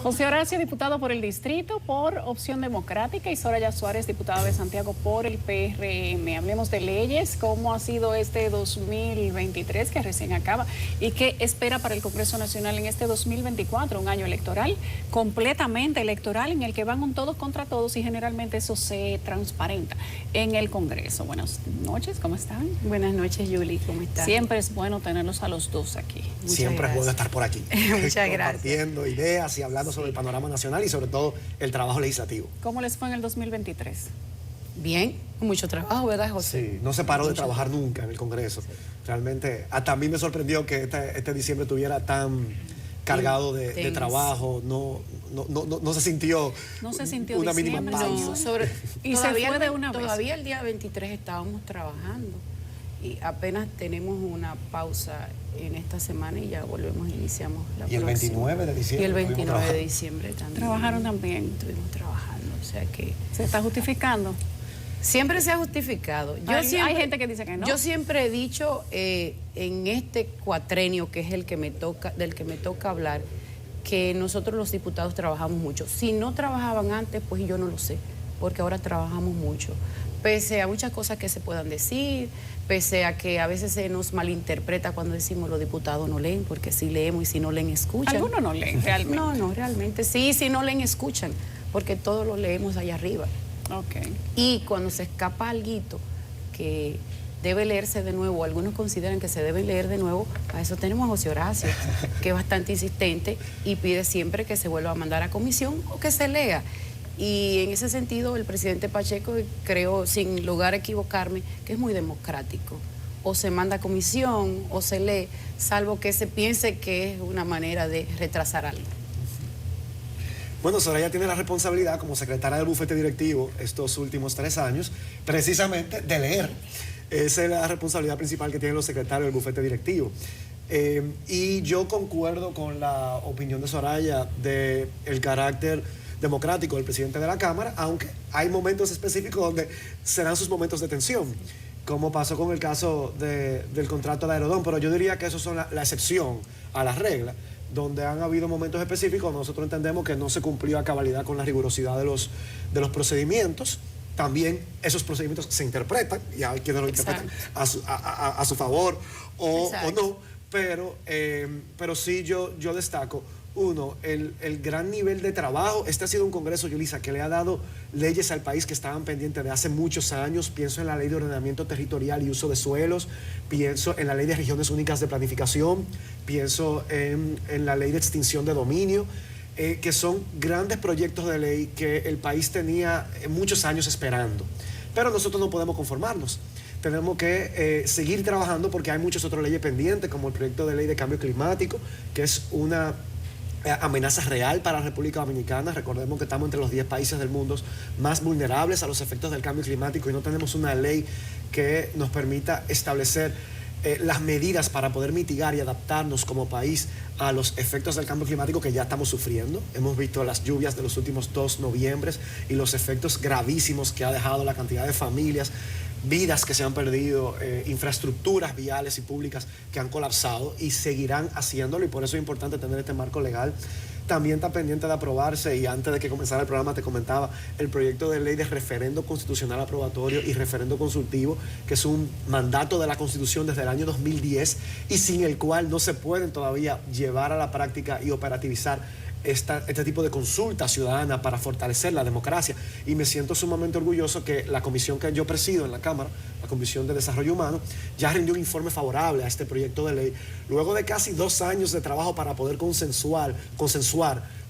José Horacio, diputado por el distrito por Opción Democrática, y Soraya Suárez, diputada de Santiago por el PRM. Hablemos de leyes, cómo ha sido este 2023 que recién acaba y qué espera para el Congreso Nacional en este 2024, un año electoral, completamente electoral, en el que van un todos contra todos y generalmente eso se transparenta en el Congreso. Buenas noches, ¿cómo están? Buenas noches, Yuli, ¿cómo estás? Siempre es bueno tenerlos a los dos aquí. Siempre es bueno estar por aquí. Muchas gracias. Compartiendo ideas y hablando sobre el panorama nacional y sobre todo el trabajo legislativo. ¿Cómo les fue en el 2023? Bien, mucho trabajo, ¿verdad, José? Sí, no se paró de trabajar nunca en el Congreso. Sí. Realmente, hasta a mí me sorprendió que este diciembre estuviera tan cargado de trabajo, no se sintió una mínima pausa. No, y todavía, se fue de una vez. Todavía el día 23 estábamos trabajando y apenas tenemos una pausa en esta semana y ya volvemos, iniciamos la próxima. Y el 29 de diciembre. Y el 29 de diciembre también. Trabajaron también. Estuvimos trabajando, o sea que... ¿Se está justificando? Siempre se ha justificado. Hay gente que dice que no. Yo siempre he dicho en este cuatrenio, que es el que me toca, del que me toca hablar, que nosotros los diputados trabajamos mucho. Si no trabajaban antes, pues yo no lo sé, porque ahora trabajamos mucho. Pese a muchas cosas que se puedan decir, pese a que a veces se nos malinterpreta cuando decimos los diputados no leen, porque si leemos y si no leen, escuchan. Algunos no leen, realmente. No, realmente sí, si no leen, escuchan, porque todos lo leemos allá arriba. Okay. Y cuando se escapa alguito que debe leerse de nuevo, algunos consideran que se debe leer de nuevo, a eso tenemos a José Horacio, que es bastante insistente y pide siempre que se vuelva a mandar a comisión o que se lea. Y en ese sentido el presidente Pacheco, creo, sin lugar a equivocarme, que es muy democrático. O se manda a comisión o se lee, salvo que se piense que es una manera de retrasar algo. Bueno, Soraya tiene la responsabilidad como secretaria del bufete directivo estos últimos 3 años, precisamente de leer. Esa es la responsabilidad principal que tienen los secretarios del bufete directivo. Y yo concuerdo con la opinión de Soraya del carácter democrático del presidente de la Cámara, aunque hay momentos específicos donde serán sus momentos de tensión, como pasó con el caso del contrato de Aerodón, pero yo diría que esos son la excepción a la regla, donde han habido momentos específicos donde nosotros entendemos que no se cumplió a cabalidad con la rigurosidad de los procedimientos. También esos procedimientos se interpretan, y hay quienes lo interpretan a su favor o no, pero sí yo destaco, uno, el gran nivel de trabajo. Este ha sido un Congreso, Yulisa, que le ha dado leyes al país que estaban pendientes de hace muchos años. Pienso en la Ley de Ordenamiento Territorial y Uso de Suelos, pienso en la Ley de Regiones Únicas de Planificación, pienso en la Ley de Extinción de Dominio, que son grandes proyectos de ley que el país tenía muchos años esperando. Pero nosotros no podemos conformarnos. Tenemos que seguir trabajando porque hay muchas otras leyes pendientes, como el proyecto de ley de cambio climático, que es una amenaza real para la República Dominicana. Recordemos que estamos entre los 10 países del mundo más vulnerables a los efectos del cambio climático y no tenemos una ley que nos permita establecer las medidas para poder mitigar y adaptarnos como país a los efectos del cambio climático que ya estamos sufriendo. Hemos visto las lluvias de los últimos 2 noviembres y los efectos gravísimos que ha dejado la cantidad de familias, vidas que se han perdido, infraestructuras viales y públicas que han colapsado y seguirán haciéndolo, y por eso es importante tener este marco legal. También está pendiente de aprobarse, y antes de que comenzara el programa te comentaba, el proyecto de ley de referendo constitucional aprobatorio y referendo consultivo, que es un mandato de la Constitución desde el año 2010 y sin el cual no se pueden todavía llevar a la práctica y operativizar este tipo de consulta ciudadana para fortalecer la democracia. Y me siento sumamente orgulloso que la comisión que yo presido en la Cámara, la Comisión de Desarrollo Humano, ya rindió un informe favorable a este proyecto de ley, luego de casi 2 años de trabajo para poder consensuar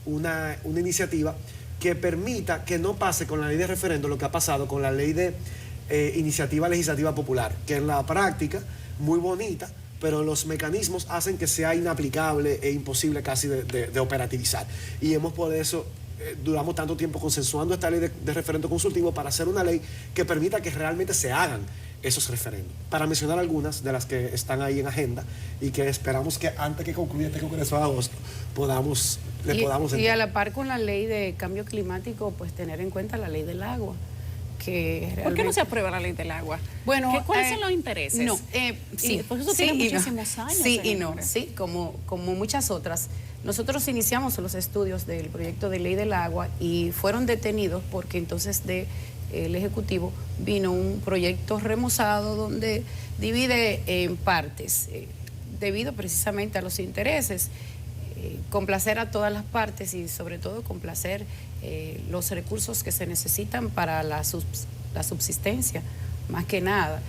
una iniciativa que permita que no pase con la ley de referendo lo que ha pasado con la ley de iniciativa legislativa popular, que en la práctica, muy bonita, pero los mecanismos hacen que sea inaplicable e imposible casi de operativizar. Y hemos por eso, duramos tanto tiempo consensuando esta ley de referendo consultivo para hacer una ley que permita que realmente se hagan esos referendos. Para mencionar algunas de las que están ahí en agenda y que esperamos que antes que concluya este Congreso de agosto podamos Y a la par con la ley de cambio climático, pues tener en cuenta la ley del agua, que realmente... ¿Por qué no se aprueba la ley del agua? Bueno, ¿Cuáles son los intereses? No, sí. Porque eso tiene muchísimos años. Sí y no, sí, como muchas otras. Nosotros iniciamos los estudios del proyecto de ley del agua y fueron detenidos porque entonces el Ejecutivo vino un proyecto remozado donde divide en partes, debido precisamente a los intereses, complacer a todas las partes y sobre todo complacer los recursos que se necesitan para la subsistencia, más que nada.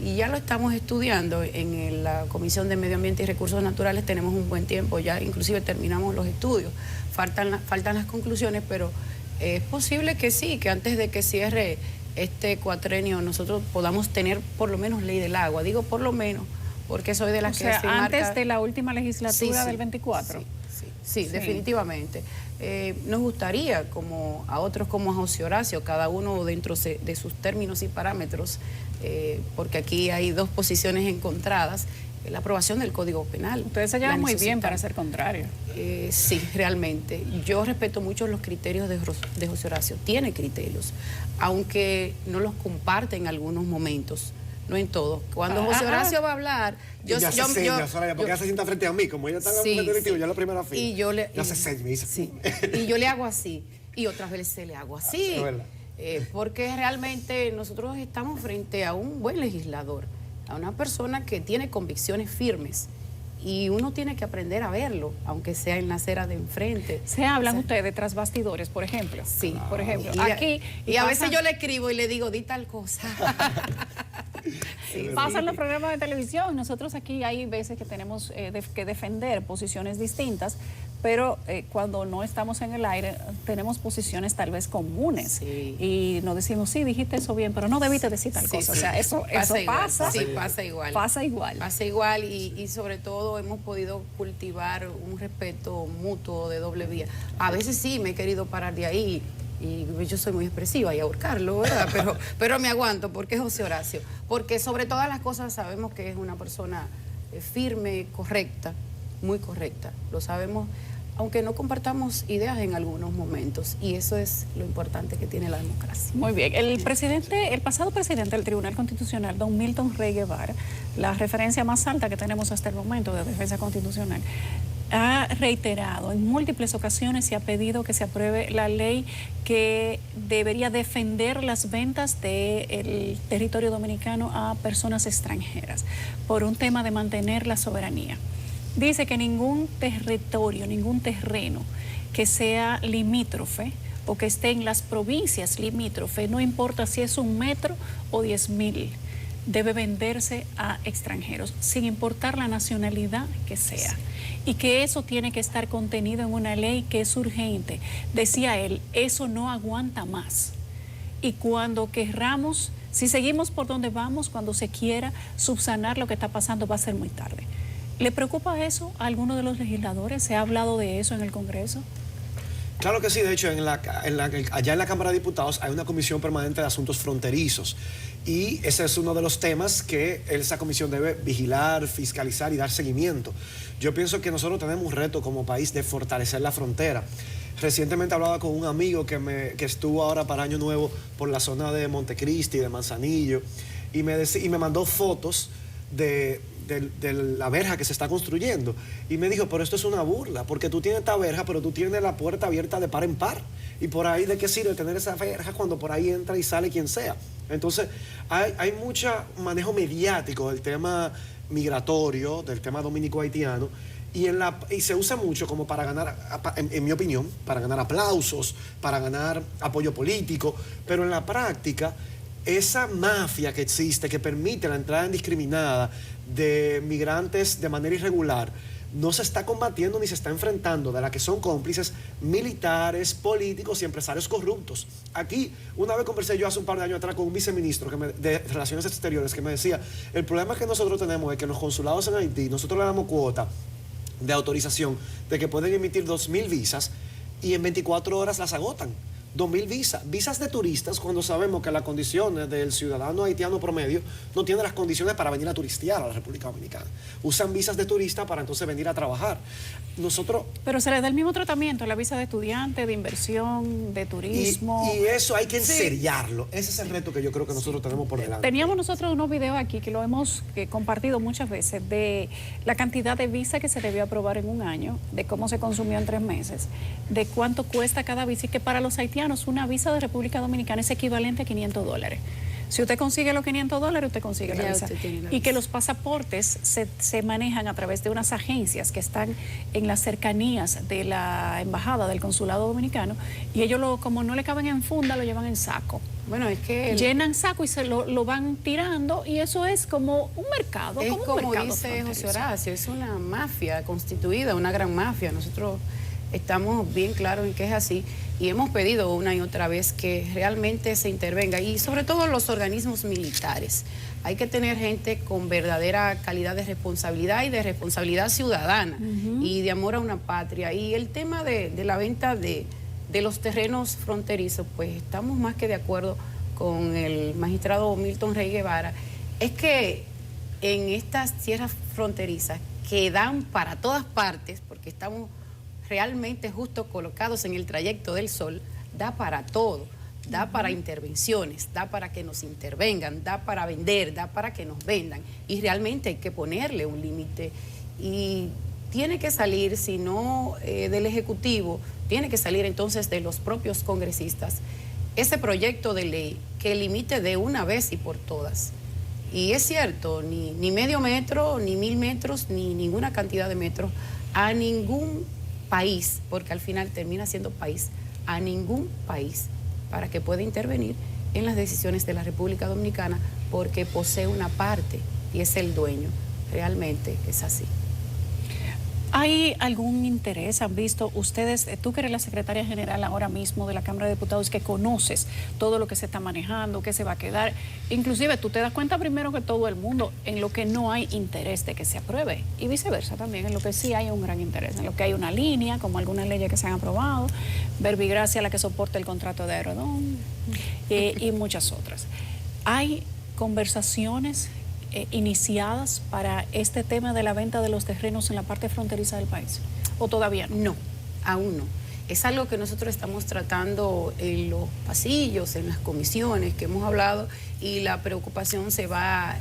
Y ya lo estamos estudiando en la Comisión de Medio Ambiente y Recursos Naturales, tenemos un buen tiempo, ya inclusive terminamos los estudios, faltan las conclusiones, pero es posible que sí, que antes de que cierre este cuatrenio nosotros podamos tener por lo menos ley del agua, digo por lo menos, porque soy de las que se marca... antes de la última legislatura del 24. Sí, definitivamente. Nos gustaría, como a otros como a José Horacio, cada uno dentro de sus términos y parámetros, porque aquí hay dos posiciones encontradas, la aprobación del Código Penal. Ustedes se llevan muy bien para ser contrario. Sí, realmente. Yo respeto mucho los criterios de José Horacio. Tiene criterios, aunque no los comparte en algunos momentos. No en todo. Cuando José Horacio va a hablar, porque ella se sienta frente a mí, como ella está en el directivo, yo en la primera fila. Y yo le me dice. Sí. Y yo le hago así. Y otras veces le hago así. Porque realmente nosotros estamos frente a un buen legislador, a una persona que tiene convicciones firmes. Y uno tiene que aprender a verlo, aunque sea en la acera de enfrente. ¿Se hablan ustedes tras bastidores, por ejemplo? Sí. Por ejemplo, y a veces yo le escribo y le digo, di tal cosa. Pasan los programas de televisión. Nosotros aquí hay veces que tenemos que defender posiciones distintas, pero cuando no estamos en el aire tenemos posiciones tal vez comunes. Sí. Y nos decimos, sí, dijiste eso bien, pero no debiste decir tal cosa. O sea, eso pasa. Sí, pasa igual. Pasa igual. Pasa igual y sobre todo hemos podido cultivar un respeto mutuo de doble vía. A veces sí me he querido parar de ahí y yo soy muy expresiva y ahorcarlo, ¿verdad? Pero me aguanto porque es José Horacio. Porque sobre todas las cosas sabemos que es una persona firme, correcta, muy correcta. Lo sabemos, aunque no compartamos ideas en algunos momentos. Y eso es lo importante que tiene la democracia. Muy bien. El pasado presidente del Tribunal Constitucional, don Milton Rey Guevara, la referencia más alta que tenemos hasta el momento de defensa constitucional, ha reiterado en múltiples ocasiones y ha pedido que se apruebe la ley que debería defender las ventas del territorio dominicano a personas extranjeras por un tema de mantener la soberanía. Dice que ningún territorio, ningún terreno que sea limítrofe o que esté en las provincias limítrofe, no importa si es 1 metro o 10.000, debe venderse a extranjeros, sin importar la nacionalidad que sea. Y que eso tiene que estar contenido en una ley que es urgente. Decía él, eso no aguanta más. Y cuando querramos, si seguimos por donde vamos, cuando se quiera subsanar lo que está pasando, va a ser muy tarde. ¿Le preocupa eso a alguno de los legisladores? ¿Se ha hablado de eso en el Congreso? Claro que sí, de hecho, allá en la Cámara de Diputados hay una comisión permanente de asuntos fronterizos y ese es uno de los temas que esa comisión debe vigilar, fiscalizar y dar seguimiento. Yo pienso que nosotros tenemos un reto como país de fortalecer la frontera. Recientemente hablaba con un amigo que estuvo ahora para Año Nuevo por la zona de Montecristi, de Manzanillo, y me mandó fotos de la verja que se está construyendo. Y me dijo, pero esto es una burla, porque tú tienes esta verja, pero tú tienes la puerta abierta de par en par. Y por ahí, ¿de qué sirve tener esa verja cuando por ahí entra y sale quien sea? Entonces, hay mucho manejo mediático del tema migratorio, del tema dominico-haitiano, y se usa mucho como para ganar, en mi opinión, para ganar aplausos, para ganar apoyo político, pero en la práctica, esa mafia que existe, que permite la entrada indiscriminada de migrantes de manera irregular, no se está combatiendo ni se está enfrentando, de la que son cómplices militares, políticos y empresarios corruptos. Aquí, una vez conversé yo hace un par de años atrás con un viceministro de Relaciones Exteriores que me decía, el problema que nosotros tenemos es que en los consulados en Haití, nosotros le damos cuota de autorización de que pueden emitir 2.000 visas y en 24 horas las agotan. 2.000 visas de turistas, cuando sabemos que las condiciones del ciudadano haitiano promedio no tiene las condiciones para venir a turistear a la República Dominicana. Usan visas de turista para entonces venir a trabajar. Nosotros... Pero se le da el mismo tratamiento, la visa de estudiante, de inversión, de turismo. Y eso hay que enseriarlo. Ese es el reto que yo creo que nosotros tenemos por delante. Teníamos nosotros unos videos aquí que lo hemos compartido muchas veces de la cantidad de visa que se debió aprobar en un año, de cómo se consumió en 3 meses, de cuánto cuesta cada visa y que para los haitianos una visa de República Dominicana es equivalente a $500. Si usted consigue los $500, usted consigue la visa. Y que los pasaportes se manejan a través de unas agencias que están en las cercanías de la embajada del consulado dominicano y ellos, como no le caben en funda, lo llevan en saco. Bueno, es que... Llenan saco y se lo van tirando y eso es como un mercado. Es como mercado dice José Horacio, es una mafia constituida, una gran mafia. Nosotros estamos bien claros en que es así y hemos pedido una y otra vez que realmente se intervenga y sobre todo los organismos militares. Hay que tener gente con verdadera calidad de responsabilidad y de responsabilidad ciudadana y de amor a una patria. Y el tema de la venta de los terrenos fronterizos, pues estamos más que de acuerdo con el magistrado Milton Rey Guevara. Es que en estas tierras fronterizas que dan para todas partes, porque estamos realmente justo colocados en el trayecto del sol, da para todo, da para intervenciones, da para que nos intervengan, da para vender, da para que nos vendan y realmente hay que ponerle un límite y tiene que salir, si no del Ejecutivo, tiene que salir entonces de los propios congresistas ese proyecto de ley que limite de una vez y por todas. Y es cierto, ni medio metro, ni 1.000 metros, ni ninguna cantidad de metros a ningún país, porque al final termina siendo país, a ningún país para que pueda intervenir en las decisiones de la República Dominicana porque posee una parte y es el dueño. Realmente es así. ¿Hay algún interés? ¿Han visto ustedes, tú que eres la secretaria general ahora mismo de la Cámara de Diputados, que conoces todo lo que se está manejando, qué se va a quedar? Inclusive tú te das cuenta primero que todo el mundo en lo que no hay interés de que se apruebe y viceversa también, en lo que sí hay un gran interés, en lo que hay una línea, como algunas leyes que se han aprobado, Verbigracia, la que soporta el contrato de Aerodón y muchas otras. ¿Hay conversaciones iniciadas para este tema de la venta de los terrenos en la parte fronteriza del país? ¿O todavía no? No, aún no. Es algo que nosotros estamos tratando en los pasillos, en las comisiones que hemos hablado y la preocupación se va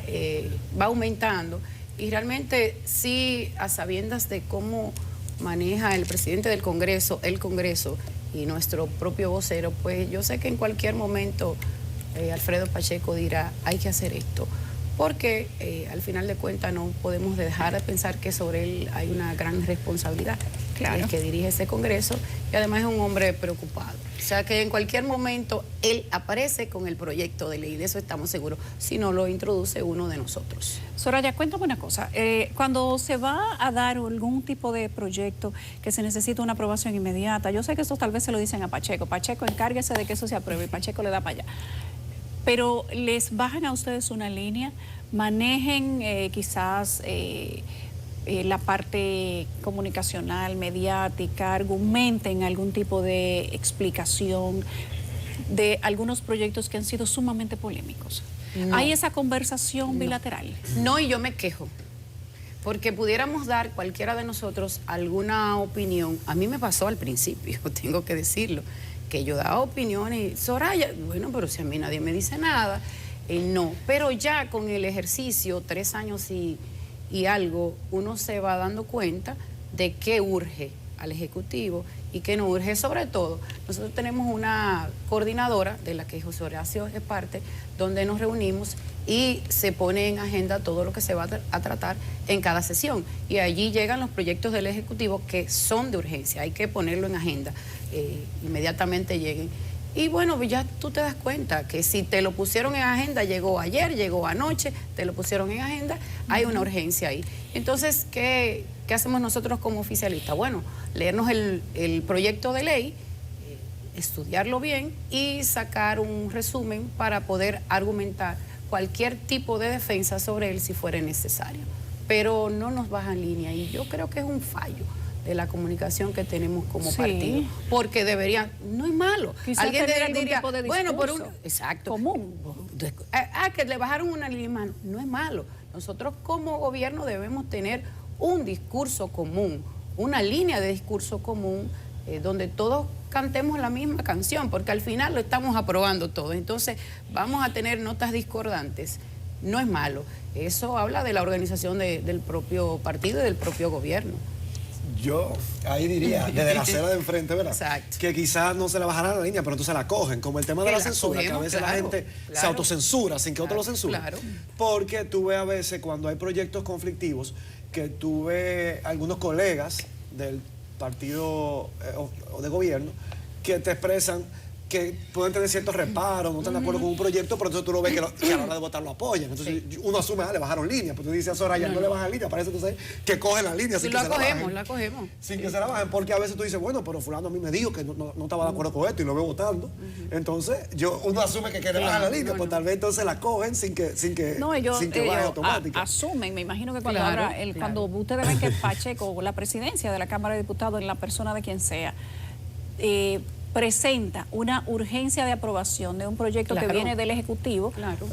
aumentando. Y realmente sí, a sabiendas de cómo maneja el presidente del Congreso, el Congreso y nuestro propio vocero, pues yo sé que en cualquier momento Alfredo Pacheco dirá, hay que hacer esto. Porque al final de cuentas no podemos dejar de pensar que sobre él hay una gran responsabilidad, claro, el que dirige ese Congreso y además es un hombre preocupado. O sea que en cualquier momento él aparece con el proyecto de ley, de eso estamos seguros, si no lo introduce uno de nosotros. Soraya, cuéntame una cosa, cuando se va a dar algún tipo de proyecto que se necesita una aprobación inmediata, yo sé que esto tal vez se lo dicen a Pacheco, Pacheco encárguese de que eso se apruebe y Pacheco le da para allá. Pero les bajan a ustedes una línea, manejen quizás la parte comunicacional, mediática, argumenten algún tipo de explicación de algunos proyectos que han sido sumamente polémicos. No. ¿Hay esa conversación bilateral? No, y yo me quejo, porque pudiéramos dar cualquiera de nosotros alguna opinión. A mí me pasó al principio, tengo que decirlo, que yo daba opiniones, Soraya, bueno, pero si a mí nadie me dice nada, no. Pero ya con el ejercicio, 3 años y algo, uno se va dando cuenta de qué urge al Ejecutivo y qué no urge. Sobre todo, nosotros tenemos una coordinadora de la que José Horacio es parte, donde nos reunimos y se pone en agenda todo lo que se va a tratar en cada sesión. Y allí llegan los proyectos del Ejecutivo que son de urgencia, hay que ponerlo en agenda, inmediatamente lleguen. Y bueno, ya tú te das cuenta que si te lo pusieron en agenda, llegó ayer, llegó anoche, te lo pusieron en agenda, hay una urgencia ahí. Entonces, ¿qué hacemos nosotros como oficialistas? Bueno, leernos el proyecto de ley, estudiarlo bien y sacar un resumen para poder argumentar cualquier tipo de defensa sobre él si fuera necesario. Pero no nos bajan línea y yo creo que es un fallo de la comunicación que tenemos como Sí. partido. Porque deberían, no es malo. Quizás Alguien tener algún diría, tipo de bueno, por un, discurso exacto. común. Que le bajaron una línea, mano, no es malo. Nosotros como gobierno debemos tener un discurso común, una línea de discurso común donde todos cantemos la misma canción, porque al final lo estamos aprobando todo. Entonces vamos a tener notas discordantes. No es malo. Eso habla de la organización del propio partido y del propio gobierno. Yo ahí diría, desde la acera de enfrente, ¿verdad? Exacto. Que quizás no se la bajarán la línea, pero entonces la cogen, como el tema de Que la la censura, que a cogemos, veces la claro, gente se claro. autocensura sin que otro lo censure. Claro. Porque tú ves a veces cuando hay proyectos conflictivos, que tú ves algunos colegas del partido o de gobierno que te expresan que pueden tener ciertos reparos, no están de acuerdo con un proyecto, pero entonces tú lo ves que a la hora de votar lo apoyan. Entonces uno asume, le bajaron línea, pero tú dices a Soraya, no le bajan línea, parece entonces que cogen la línea Sí, sin que se la bajen. la cogemos. Sin que se la bajen, porque a veces tú dices, bueno, pero fulano a mí me dijo que no estaba de acuerdo con esto y lo veo votando. Entonces, uno asume que le bajan la línea, pues tal vez entonces la cogen sin que No, ellos, baje automática. asumen, me imagino que cuando, Claro, cuando ustedes ven que Pacheco, la presidencia de la Cámara de Diputados, en la persona de quien sea, presenta una urgencia de aprobación de un proyecto que Claro. viene del Ejecutivo, Claro.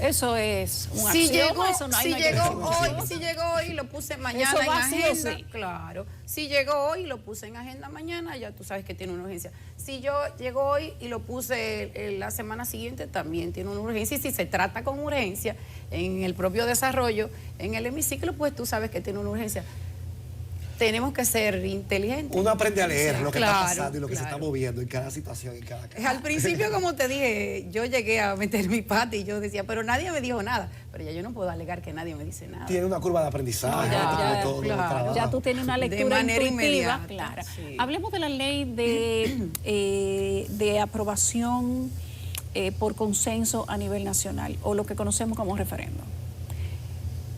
eso es un Si axioma, llegó, eso no hay que discutir. si llegó hoy, lo puse mañana Eso en va sí o agenda. sí. Claro. Si llegó hoy, lo puse en agenda mañana, ya tú sabes que tiene una urgencia. Si yo llegó hoy y lo puse la semana siguiente, también tiene una urgencia. Y si se trata con urgencia en el propio desarrollo, en el hemiciclo, pues tú sabes que tiene una urgencia. Tenemos que ser inteligentes. Uno aprende a leer lo que está Claro, pasando y lo que se está claro. moviendo en cada situación, en cada caso. Al principio, como te dije, yo llegué a meter mi pata y yo decía, pero nadie me dijo nada. Pero ya yo no puedo alegar que nadie me dice nada. Tiene una curva de aprendizaje, Ya, tiene ya, todo el claro. trabajo. Ya tú tienes una De lectura manera intuitiva, inmediata, clara. sí. Hablemos de la ley de aprobación por consenso a nivel nacional, o lo que conocemos como referéndum.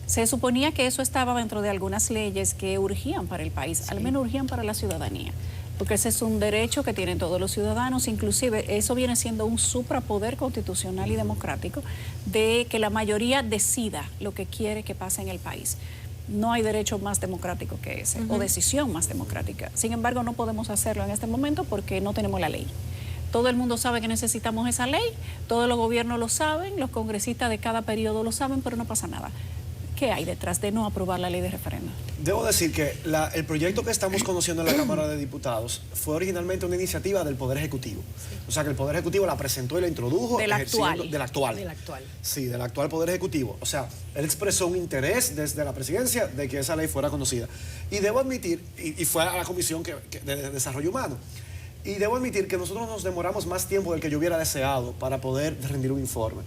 Se suponía que eso estaba dentro de algunas leyes que urgían para el país, al menos urgían para la ciudadanía, porque ese es un derecho que tienen todos los ciudadanos, inclusive eso viene siendo un suprapoder constitucional y democrático de que la mayoría decida lo que quiere que pase en el país. No hay derecho más democrático que ese, o decisión más democrática. Sin embargo, no podemos hacerlo en este momento porque no tenemos la ley. Todo el mundo sabe que necesitamos esa ley, todos los gobiernos lo saben, los congresistas de cada periodo lo saben, pero no pasa nada. ¿Qué hay detrás de no aprobar la ley de referéndum? Debo decir que el proyecto que estamos conociendo en la Cámara de Diputados fue originalmente una iniciativa del Poder Ejecutivo. O sea, que el Poder Ejecutivo la presentó y la introdujo. Del actual. Del actual. Del actual. Sí, del actual Poder Ejecutivo. O sea, él expresó un interés desde la presidencia de que esa ley fuera conocida. Y debo admitir, y fue a la Comisión de Desarrollo Humano, y debo admitir que nosotros nos demoramos más tiempo del que yo hubiera deseado para poder rendir un informe.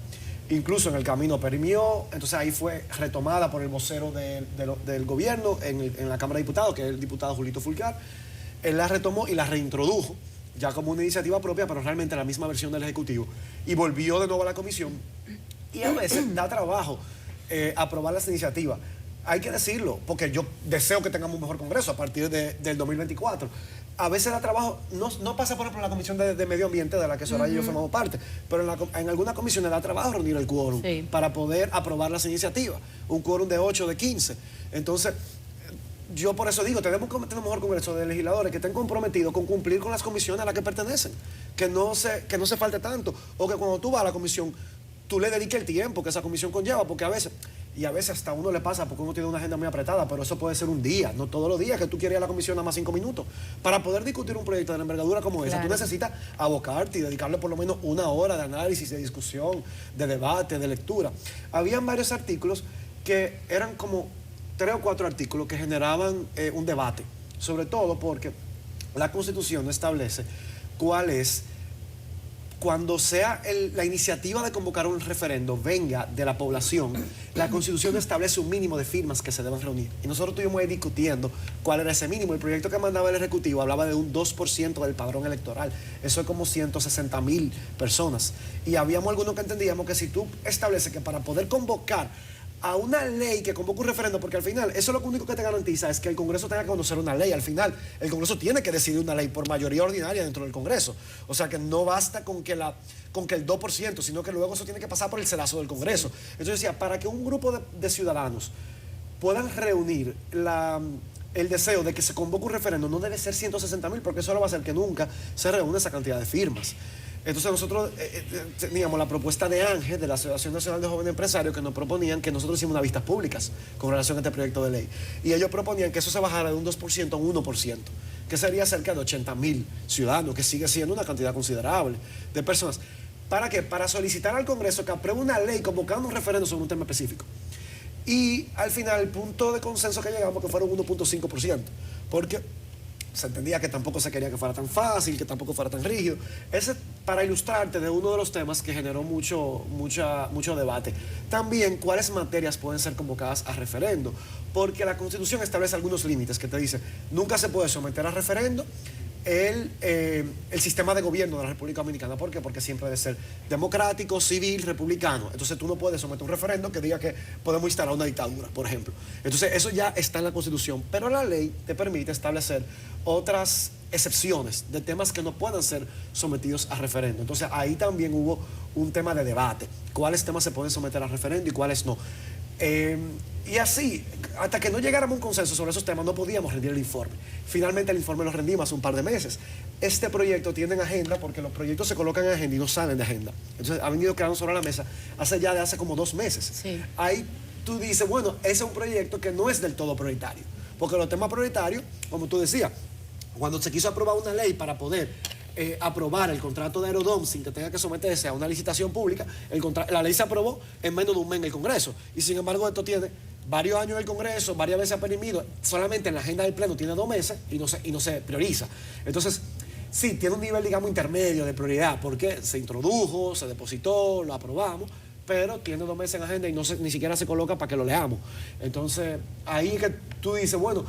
Incluso en el camino perimió, entonces ahí fue retomada por el vocero del gobierno en la Cámara de Diputados, que es el diputado Julito Fulcar. Él la retomó y la reintrodujo, ya como una iniciativa propia, pero realmente la misma versión del Ejecutivo. Y volvió de nuevo a la comisión. Y a veces da trabajo aprobar las iniciativas. Hay que decirlo, porque yo deseo que tengamos un mejor Congreso a partir del 2024. A veces da trabajo, no pasa por ejemplo en la Comisión de Medio Ambiente, de la que Soraya y yo formamos parte, pero en alguna comisión da trabajo reunir el quórum para poder aprobar las iniciativas. Un quórum de 8, de 15. Entonces, yo por eso digo, tenemos que tener un mejor Congreso de legisladores que estén comprometidos con cumplir con las comisiones a las que pertenecen. Que no se falte tanto. O que cuando tú vas a la comisión, tú le dediques el tiempo que esa comisión conlleva, porque a veces hasta a uno le pasa porque uno tiene una agenda muy apretada, pero eso puede ser un día, no todos los días que tú quieres ir a la comisión nada más 5 minutos. Para poder discutir un proyecto de la envergadura como esa, tú necesitas abocarte y dedicarle por lo menos 1 hora de análisis, de discusión, de debate, de lectura. Habían varios artículos que eran como 3 o 4 artículos que generaban un debate, sobre todo porque la Constitución no establece cuál es. Cuando sea la iniciativa de convocar un referendo venga de la población, la Constitución establece un mínimo de firmas que se deben reunir. Y nosotros estuvimos ahí discutiendo cuál era ese mínimo. El proyecto que mandaba el Ejecutivo hablaba de un 2% del padrón electoral. Eso es como 160,000 personas. Y habíamos algunos que entendíamos que si tú estableces que para poder convocar a una ley que convoca un referendo, porque al final eso es lo único que te garantiza es que el Congreso tenga que conocer una ley. Al final el Congreso tiene que decidir una ley por mayoría ordinaria dentro del Congreso. O sea que no basta con que el 2%, sino que luego eso tiene que pasar por el sedazo del Congreso. Entonces decía, para que un grupo de ciudadanos puedan reunir el deseo de que se convoque un referendo no debe ser 160.000, porque eso no va a hacer que nunca se reúna esa cantidad de firmas. Entonces nosotros teníamos la propuesta de Ángel, de la Asociación Nacional de Jóvenes Empresarios, que nos proponían que nosotros hicimos unas vistas públicas con relación a este proyecto de ley. Y ellos proponían que eso se bajara de un 2% a un 1%, que sería cerca de 80.000 ciudadanos, que sigue siendo una cantidad considerable de personas. ¿Para qué? Para solicitar al Congreso que apruebe una ley convocando un referendo sobre un tema específico. Y al final el punto de consenso que llegamos que fueron 1.5%, porque se entendía que tampoco se quería que fuera tan fácil, que tampoco fuera tan rígido. Ese para ilustrarte de uno de los temas que generó mucho debate. También, ¿cuáles materias pueden ser convocadas a referendo? Porque la Constitución establece algunos límites que te dice, nunca se puede someter a referendo el sistema de gobierno de la República Dominicana. ¿Por qué? Porque siempre debe ser democrático, civil, republicano. Entonces tú no puedes someter un referendo que diga que podemos instalar una dictadura, por ejemplo. Entonces eso ya está en la Constitución, pero la ley te permite establecer otras excepciones de temas que no puedan ser sometidos a referendo. Entonces ahí también hubo un tema de debate. ¿Cuáles temas se pueden someter a referendo y cuáles no? Y así, hasta que no llegáramos a un consenso sobre esos temas, no podíamos rendir el informe. Finalmente el informe lo rendimos hace un par de meses. Este proyecto tiene en agenda, porque los proyectos se colocan en agenda y no salen de agenda. Entonces ha venido quedando sobre la mesa hace como 2 meses. Sí. Ahí tú dices, bueno, ese es un proyecto que no es del todo prioritario. Porque los temas prioritarios, como tú decías, cuando se quiso aprobar una ley para poder aprobar el contrato de Aerodom sin que tenga que someterse a una licitación pública, la ley se aprobó en menos de un mes en el Congreso. Y sin embargo esto tiene varios años en el Congreso, varias veces ha perimido, solamente en la agenda del Pleno tiene 2 meses y no se prioriza. Entonces, sí, tiene un nivel, digamos, intermedio de prioridad, porque se introdujo, se depositó, lo aprobamos, pero tiene 2 meses en agenda y ni siquiera se coloca para que lo leamos. Entonces, ahí es que tú dices, bueno,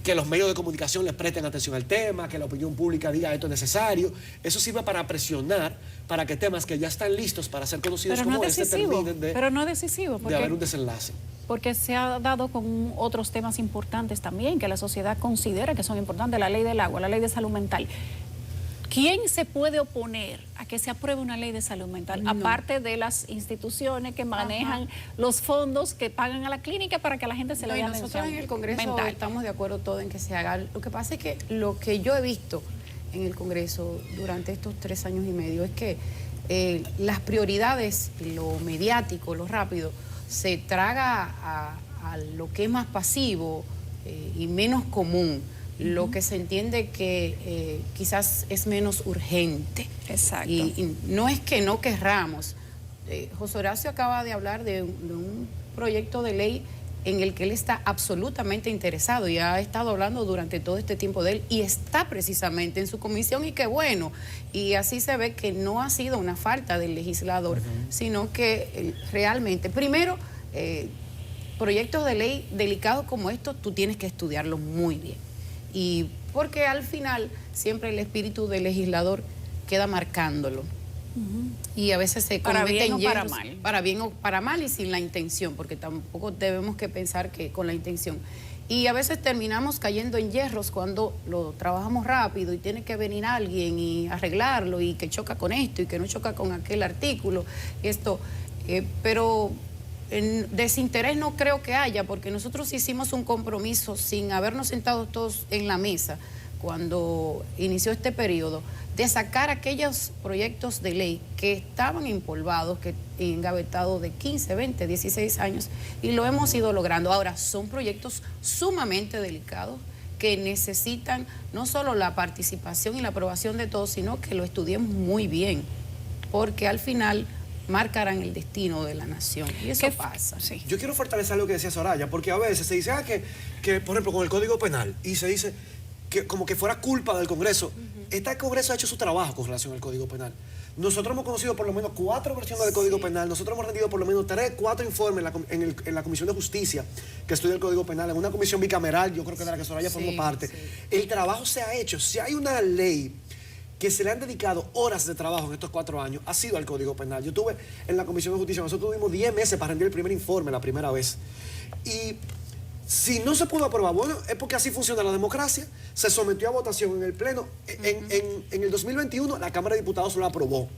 que los medios de comunicación les presten atención al tema, que la opinión pública diga esto es necesario. Eso sirve para presionar, para que temas que ya están listos para ser conocidos pero como no es decisivo, terminen de, pero no es decisivo, de haber un desenlace. Porque se ha dado con otros temas importantes también, que la sociedad considera que son importantes, la ley del agua, la ley de salud mental. ¿Quién se puede oponer a que se apruebe una ley de salud mental? No. Aparte de las instituciones que manejan los fondos que pagan a la clínica para que la gente se le vaya atención mental. Nosotros en el Congreso estamos de acuerdo todo en que se haga. Lo que pasa es que lo que yo he visto en el Congreso durante estos 3 años y medio es que las prioridades, lo mediático, lo rápido, se traga a lo que es más pasivo y menos común. Lo que se entiende que quizás es menos urgente. Exacto. Y no es que no querramos. José Horacio acaba de hablar de un proyecto de ley en el que él está absolutamente interesado y ha estado hablando durante todo este tiempo de él y está precisamente en su comisión y qué bueno. Y así se ve que no ha sido una falta del legislador, sino que realmente, primero, proyectos de ley delicados como estos, tú tienes que estudiarlos muy bien. Y porque al final siempre el espíritu del legislador queda marcándolo. Y a veces se cometen hierros, para bien o para mal y sin la intención, porque tampoco debemos que pensar que con la intención. Y a veces terminamos cayendo en hierros cuando lo trabajamos rápido y tiene que venir alguien y arreglarlo y que choca con esto y que no choca con aquel artículo. Pero desinterés no creo que haya, porque nosotros hicimos un compromiso sin habernos sentado todos en la mesa cuando inició este periodo, de sacar aquellos proyectos de ley que estaban empolvados, que engavetados de 15, 20, 16 años, y lo hemos ido logrando. Ahora, son proyectos sumamente delicados que necesitan no solo la participación y la aprobación de todos, sino que lo estudiemos muy bien, porque al final marcarán el destino de la nación. Y eso pasa. Sí. Yo quiero fortalecer lo que decía Soraya, porque a veces se dice que, por ejemplo, con el Código Penal, y se dice que como que fuera culpa del Congreso. Este Congreso ha hecho su trabajo con relación al Código Penal. Nosotros hemos conocido por lo menos 4 versiones del Código Penal. Nosotros hemos rendido por lo menos 3, 4 informes en la Comisión de Justicia que estudia el Código Penal, en una comisión bicameral, yo creo que de la que Soraya formó parte. Sí. El trabajo se ha hecho. Si hay una ley que se le han dedicado horas de trabajo en estos 4 años, ha sido al Código Penal. Yo estuve en la Comisión de Justicia, nosotros tuvimos 10 meses para rendir el primer informe la primera vez. Y si no se pudo aprobar, bueno, es porque así funciona la democracia. Se sometió a votación en el Pleno. En el 2021 la Cámara de Diputados lo aprobó.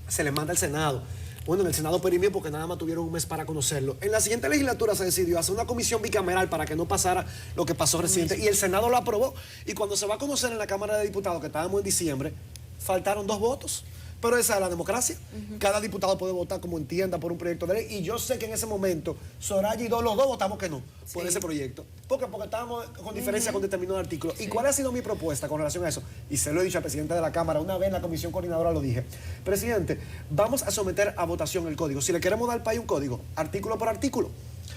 Se le manda al Senado. Bueno, en el Senado perimio porque nada más tuvieron un mes para conocerlo. En la siguiente legislatura se decidió hacer una comisión bicameral para que no pasara lo que pasó reciente y el Senado lo aprobó. Y cuando se va a conocer en la Cámara de Diputados, que estábamos en diciembre, faltaron 2 votos. Pero esa es la democracia. Cada diputado puede votar como entienda por un proyecto de ley. Y yo sé que en ese momento Soraya y los dos votamos que no por ese proyecto. Porque estábamos con diferencia con determinados artículos. ¿Y cuál ha sido mi propuesta con relación a eso? Y se lo he dicho al presidente de la Cámara, una vez en la comisión coordinadora lo dije. Presidente, vamos a someter a votación el código. Si le queremos dar al país un código, artículo por artículo.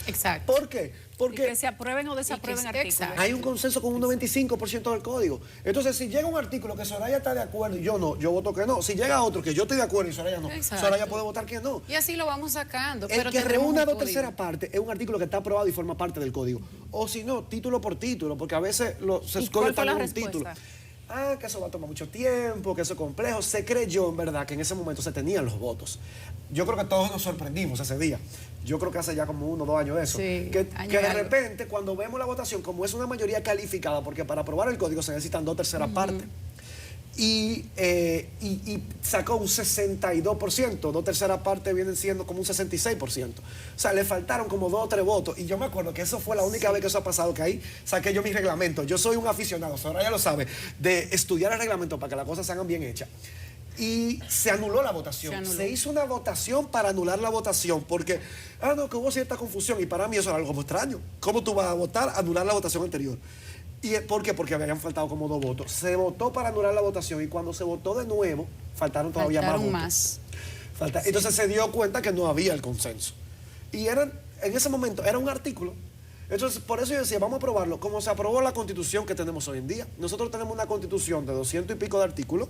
Exacto. ¿Por qué? Porque y que se aprueben o desaprueben artículos. hay un consenso con un 95% del código. Entonces, si llega un artículo que Soraya está de acuerdo y yo no, yo voto que no. Si llega otro que yo estoy de acuerdo y Soraya no, Soraya puede votar que no. Y así lo vamos sacando. El que reúna 2/3 partes es un artículo que está aprobado y forma parte del código. O si no, título por título, porque a veces se escoge también un título. Que eso va a tomar mucho tiempo, que eso es complejo. Se creyó, en verdad, que en ese momento se tenían los votos. Yo creo que todos nos sorprendimos ese día. Yo creo que hace ya como 1 o 2 años de eso. Sí, que de repente, cuando vemos la votación, como es una mayoría calificada, porque para aprobar el código se necesitan 2/3 partes, y sacó un 62%, 2/3 partes vienen siendo como un 66%. O sea, le faltaron como 2 o 3 votos. Y yo me acuerdo que eso fue la única vez que eso ha pasado, que ahí saqué yo mi reglamento. Yo soy un aficionado, Soraya lo sabe, de estudiar el reglamento para que las cosas se hagan bien hechas. Y se anuló la votación. Se hizo una votación para anular la votación, porque, no, que hubo cierta confusión. Y para mí eso era algo muy extraño. ¿Cómo tú vas a votar, anular la votación anterior? ¿Y por qué? Porque habían faltado como 2 votos. Se votó para anular la votación y cuando se votó de nuevo, faltaron todavía más votos. Entonces se dio cuenta que no había el consenso. Y en ese momento era un artículo. Entonces, por eso yo decía, vamos a aprobarlo como se aprobó la Constitución que tenemos hoy en día. Nosotros tenemos una Constitución de 200 y pico de artículos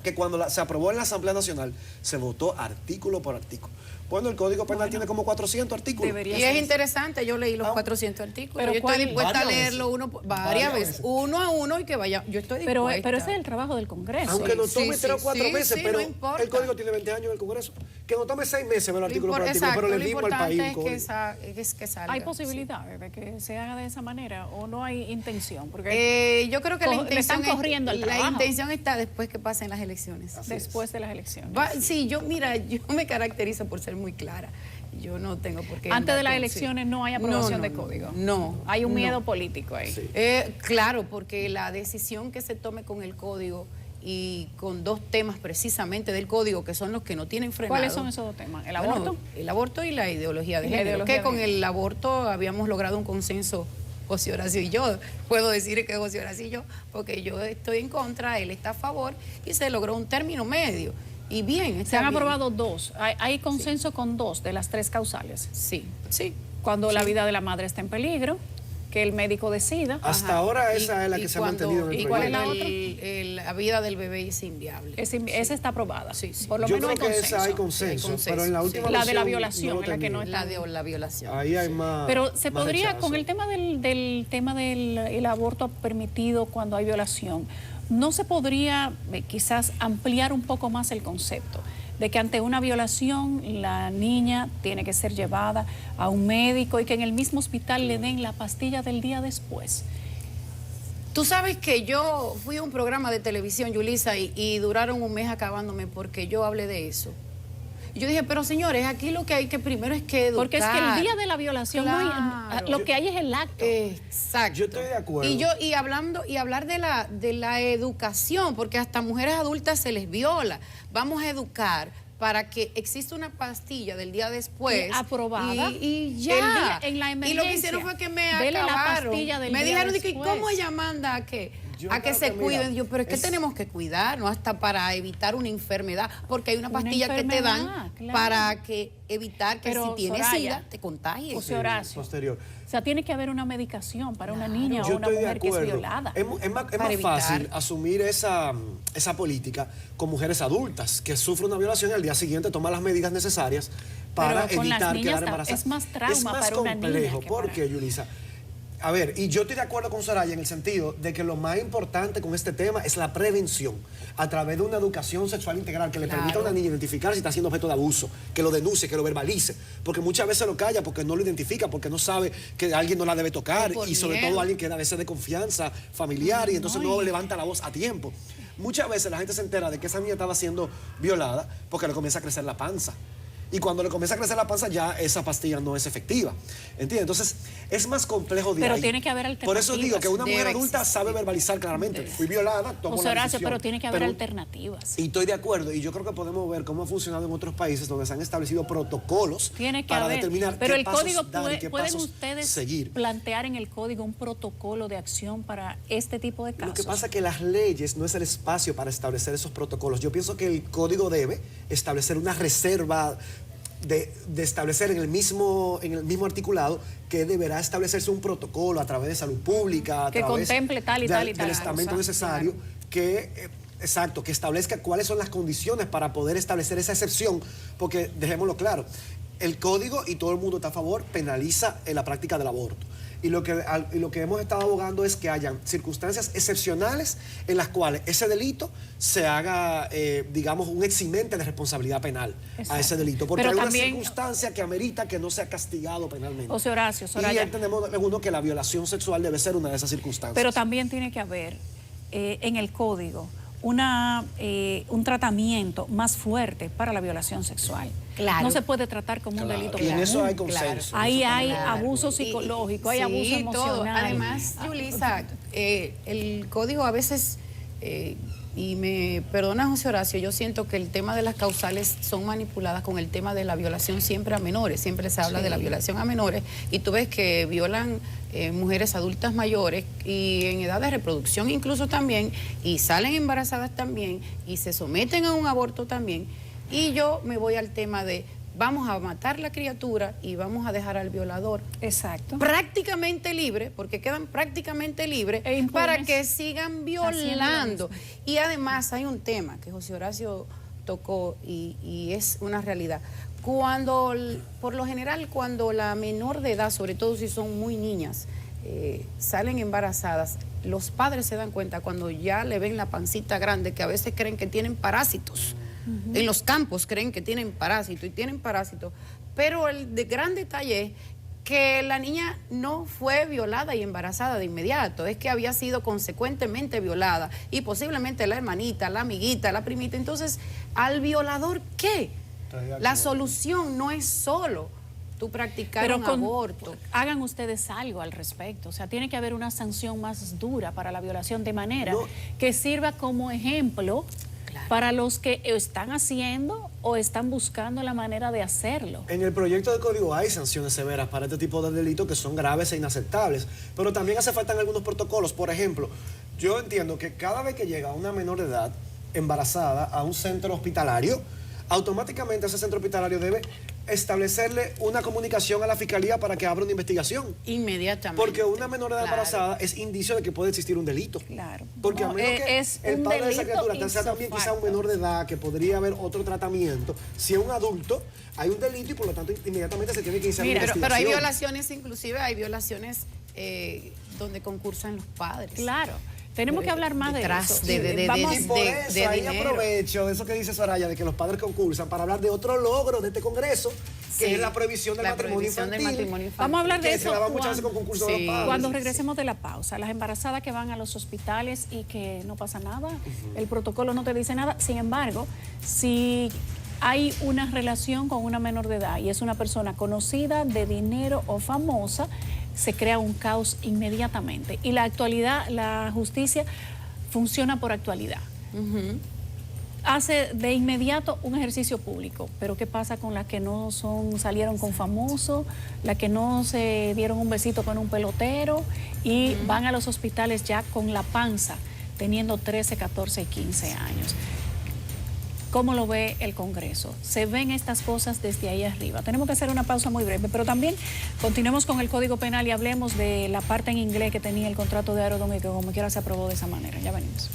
que cuando se aprobó en la Asamblea Nacional se votó artículo por artículo. Bueno, el Código Penal tiene como 400 artículos. Y es interesante, yo leí los 400 artículos. Pero yo estoy dispuesta a leerlo varias veces, uno a uno y que vaya. Yo estoy dispuesta. Pero ese es el trabajo del Congreso. Aunque nos tome 3 o 4 meses, pero no importa. el Código tiene 20 años en el Congreso. Que nos tome 6 meses ver el artículo por artículo, pero le dimos al país un código. Es que salga. ¿Hay posibilidades de que se haga de esa manera o no hay intención? Porque yo creo que la intención están corriendo el trabajo. La intención está después que pasen las elecciones. Después de las elecciones. Sí, yo me caracterizo por ser muy clara. Yo no tengo por qué. Antes de las elecciones no hay aprobación de código. No. Hay un miedo político ahí. Sí. Claro, porque la decisión que se tome con el código y con 2 temas precisamente del código que son los que no tienen frenado. ¿Cuáles son esos 2 temas? ¿El aborto? El aborto y la ideología de género. Que con el aborto habíamos logrado un consenso, José Horacio y yo. Puedo decir que José Horacio y yo, porque yo estoy en contra, él está a favor y se logró un término medio. Y bien, se han aprobado 2. Hay consenso con 2 de las 3 causales. Sí. Cuando la vida de la madre está en peligro, que el médico decida. Hasta ahora esa es la que se ha mantenido en el proyecto. ¿Y cuál es la otra? La vida del bebé es inviable. Esa está aprobada. Sí. Por lo Yo menos creo hay que consenso. esa hay consenso, pero en la última La de la versión violación, no en la que no es La de la violación. Ahí hay más. Pero se más podría, rechazo. con el tema del aborto permitido cuando hay violación, ¿no se podría quizás ampliar un poco más el concepto? De que ante una violación la niña tiene que ser llevada a un médico y que en el mismo hospital le den la pastilla del día después. Tú sabes que yo fui a un programa de televisión, Yulisa, y duraron un mes acabándome porque yo hablé de eso. Y yo dije, pero señores, aquí lo que hay que primero es que educar. Porque es que el día de la violación lo que hay es el acto. Exacto. Yo estoy de acuerdo. Y hablar de la educación, porque hasta mujeres adultas se les viola. Vamos a educar para que exista una pastilla del día después. Aprobada. Y ya. El día, en la emergencia. Y lo que hicieron fue que me dele acabaron. la pastilla del Me día dijeron, después. ¿cómo ella manda a que se cuiden? Yo, pero es que tenemos que cuidarnos hasta para evitar una enfermedad, porque hay una pastilla que te dan para evitar que si tienes SIDA te contagies. José Horacio. Posterior. O sea, tiene que haber una medicación para una niña o una mujer que es violada. Es más fácil asumir esa política con mujeres adultas que sufren una violación y al día siguiente toman las medidas necesarias para evitar quedar embarazadas. Es más trauma para una niña. Es más complejo. ¿Por qué, Yulisa? A ver, y yo estoy de acuerdo con Soraya en el sentido de que lo más importante con este tema es la prevención a través de una educación sexual integral que le permita a una niña identificar si está siendo objeto de abuso, que lo denuncie, que lo verbalice, porque muchas veces lo calla porque no lo identifica, porque no sabe que alguien no la debe tocar y sobre todo alguien que a veces de confianza familiar y entonces no levanta la voz a tiempo. Muchas veces la gente se entera de que esa niña estaba siendo violada porque le comienza a crecer la panza. y cuando le comienza a crecer la panza ya esa pastilla no es efectiva. ¿Entiendes? Entonces es más complejo de Pero ahí. tiene que haber Por eso digo que una mujer Debe adulta existir. sabe verbalizar claramente. Fui violada, tomo José la Horacio, decisión. pero tiene que haber alternativas. Y estoy de acuerdo, y yo creo que podemos ver cómo ha funcionado en otros países donde se han establecido protocolos Tiene que para haber. determinar Pero qué el pasos código dar y qué pueden pasos ustedes seguir. plantear en el código un protocolo de acción para este tipo de casos. Lo que pasa es que las leyes no es el espacio para establecer esos protocolos. Yo pienso que el código debe establecer una reserva de establecer en el mismo articulado que deberá establecerse un protocolo a través de salud pública, a Que través contemple tal y tal y tal del estamento cosa, necesario, que exacto, que establezca cuáles son las condiciones para poder establecer esa excepción, porque dejémoslo claro, el código, y todo el mundo está a favor, penaliza en la práctica del aborto. Y lo que hemos estado abogando es que hayan circunstancias excepcionales en las cuales ese delito se haga, digamos, un eximente de responsabilidad penal a ese delito. Porque Pero hay también, una circunstancia que amerita que no sea castigado penalmente. José Horacio, Soraya. Y entendemos, segundo, que la violación sexual debe ser una de esas circunstancias. Pero también tiene que haber en el código un tratamiento más fuerte para la violación sexual. Claro. No se puede tratar como un delito Y en común. eso hay consenso. Ahí hay Claro. abuso psicológico, hay abuso Sí, todo. emocional. Además, Yulisa, el código a veces, y me perdona José Horacio, yo siento que el tema de las causales son manipuladas con el tema de la violación siempre a menores. Siempre se habla de la violación a menores y tú ves que violan mujeres adultas mayores y en edad de reproducción incluso también, y salen embarazadas también y se someten a un aborto también. Y yo me voy al tema de vamos a matar la criatura y vamos a dejar al violador Exacto. prácticamente libre, porque quedan prácticamente libres E impunes. para que sigan violando. Y además hay un tema que José Horacio tocó y es una realidad. Por lo general, cuando la menor de edad, sobre todo si son muy niñas, salen embarazadas, los padres se dan cuenta cuando ya le ven la pancita grande, que a veces creen que tienen parásitos. En los campos creen que tienen parásitos y tienen parásitos, pero el gran detalle es que la niña no fue violada y embarazada de inmediato, es que había sido consecuentemente violada y posiblemente la hermanita, la amiguita, la primita. Entonces, ¿al violador qué? La solución no es solo tú practicar un aborto. Hagan ustedes algo al respecto. O sea, tiene que haber una sanción más dura para la violación de manera que sirva como ejemplo para los que están haciendo o están buscando la manera de hacerlo. En el proyecto de código hay sanciones severas para este tipo de delitos que son graves e inaceptables, pero también hace falta algunos protocolos. Por ejemplo, yo entiendo que cada vez que llega una menor de edad embarazada a un centro hospitalario, automáticamente ese centro hospitalario debe establecerle una comunicación a la fiscalía para que abra una investigación. Inmediatamente. Porque una menor de edad embarazada es indicio de que puede existir un delito. Claro. Porque No, a menos que es el un padre de esa delito criatura sea también quizá un menor de edad, que podría haber otro tratamiento. Si es un adulto, hay un delito y por lo tanto inmediatamente se tiene que iniciar una Pero hay investigación. violaciones, inclusive hay violaciones donde concursan los padres. Claro. Tenemos que hablar más Detrás de eso. de- Vamos- Y por eso de ahí dinero. aprovecho de eso que dice Soraya, de que los padres concursan, para hablar de otro logro de este Congreso, que Sí, es la prohibición del la matrimonio prohibición del infantil. matrimonio infantil. Vamos a hablar de que eso se daba muchas veces con concurso de Sí. los padres. Cuando regresemos de la pausa, las embarazadas que van a los hospitales y que no pasa nada, el protocolo no te dice nada. Sin embargo, si hay una relación con una menor de edad y es una persona conocida, de dinero o famosa, se crea un caos inmediatamente. Y la actualidad, la justicia funciona por actualidad. Hace de inmediato un ejercicio público, pero ¿qué pasa con las que no salieron con famoso, las que no se dieron un besito con un pelotero y van a los hospitales ya con la panza, teniendo 13, 14 y 15 años? ¿Cómo lo ve el Congreso? ¿Se ven estas cosas desde ahí arriba? Tenemos que hacer una pausa muy breve, pero también continuemos con el Código Penal y hablemos de la parte en inglés que tenía el contrato de Aerodón y que como quiera se aprobó de esa manera. Ya venimos.